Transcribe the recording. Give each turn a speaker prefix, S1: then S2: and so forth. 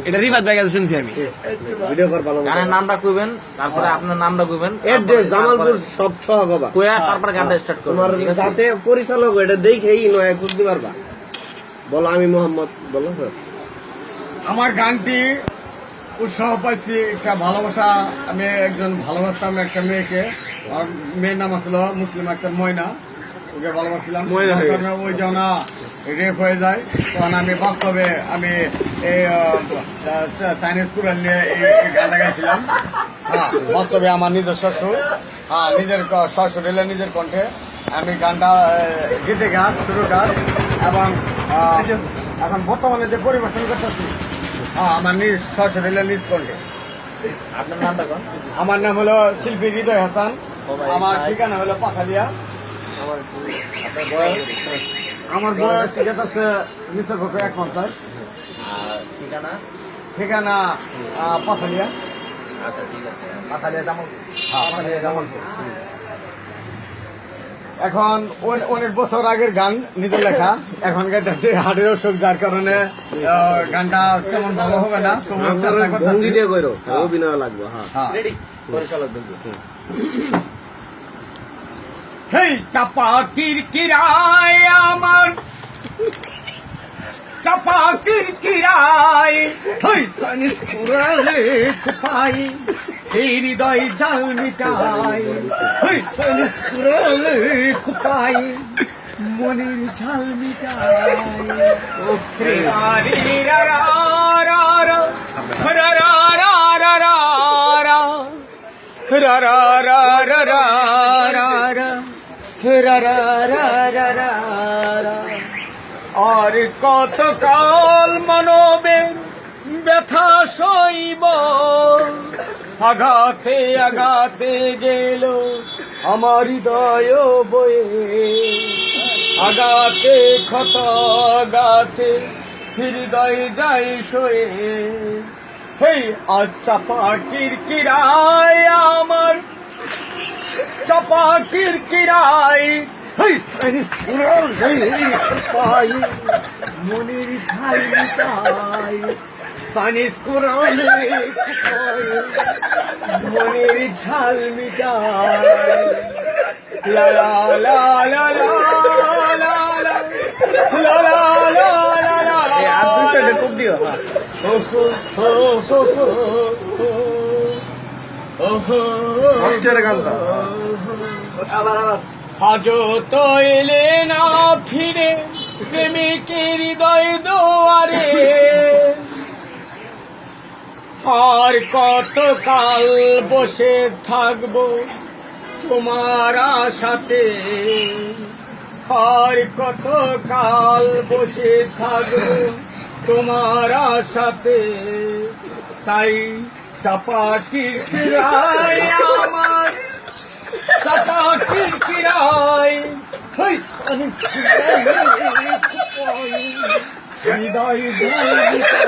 S1: এটা রিফাত ভাই কাছে শুনছি আমি।
S2: ভিডিও কর ভালো
S3: গানের নামটা কইবেন, তারপরে আপনার নামটা কইবেন,
S2: এড্রেস জামালপুর সব সহগবা
S3: কইয়া তারপরে গানটা স্টার্ট করবেন।
S2: তোমার
S3: ঠিক আছে?
S2: যাতে পরিচালক এটা দেখেই নয় বুঝতে পারবা। বলো আমি মোহাম্মদ, বলো।
S4: আমার গানটি উৎসাহ পাইছি একটা ভালোবাসা। আমি একজন ভালোবাসতাম একটা মেয়েকে, আর মেয়ের নাম আসলো মুসলিম একটা ময়না, ওকে ভালোবাসছিলাম। ওই যখন রেপ হয়ে যায় তখন আমি বাস্তবে আমি এই সাইন্স স্কুল নিয়ে এই গানটা গাইছিলাম। হ্যাঁ, বাস্তবে আমার নিজের শ্বশুর, হ্যাঁ নিজের শ্বশুর এলে নিজের কণ্ঠে আমি গানটা গীতে গান শুরু গান এবং এখন বর্তমানে যে পরিবেশন করতেছি আমার নিজ শ্বশুর নিজ কণ্ঠে।
S3: আপনার নামটা কোন?
S4: আমার নাম হলো শিল্পী হৃদয় হাসান, আমার ঠিকানা হলো পাখালিয়া।
S3: আপনার বয়স?
S4: আমার বয়স ঠিক আছে নিচের পক্ষে 51।
S3: আর ঠিকানা?
S4: ঠিকানা পাখালিয়া।
S3: আচ্ছা ঠিক আছে।
S4: পাখালিয়া জামালপুর। হ্যাঁ, পাখালিয়া জামালপুর। এখন অনেক বছর আগের গান নিজে লেখা, এখন গাইতেছি হার্টের অসুখ, যার কারণে গানটা কেমন ভালো হবে না।
S2: ভঙ্গি দিয়ে কইরো, অভিনয় লাগবে। হ্যাঁ
S3: রেডি? পরিচালক দেখবো।
S4: হেই চাপা কিরকিরায় আমার, চাপা কিরকিরায়, হেই সানিস কুরালে কুপাই, এই হৃদয় জাল মিটাই, হেই সানিস কুরালে কুপাই, মনের ঝাল মিটাই। ও রে রা রা রা রা রা রা রা রা রা রা রা রা রা রা রা রা। আর কত কাল মানবের ব্যথা সইব, আঘাতে আঘাতে গেল আমার হৃদয় বয়ে, আঘাতে ক্ষত আঘাতে হৃদয় যায় সয়ে। হেই আজ চাপা কিরকিরায় আমার, চাপা কিরকিরায়, হেই সাইনিস কুরালে কুপাই, মনের ঝাল মিটাই, সাইনিস কুরালে কুপাই, মনের ঝাল মিটাই। লা লা লা লা লা লা লা লা লা লা লা।
S2: আর দুই সাইডে কোপ দিও। কষ্টের গানটা।
S4: আজও তো এলে না ফিরে প্রেমিকের হৃদয় দুয়ারে, আর কত কাল বসে থাকবো তোমার আশাতে, আর কত কাল বসে থাকবো তোমার আশাতে। তাই চাপা কিরকিরায় আমার, চাপা কিরকিরায়, হেই সানিস কুরালে কুপাই, হৃদয় ঝাল মিটাই।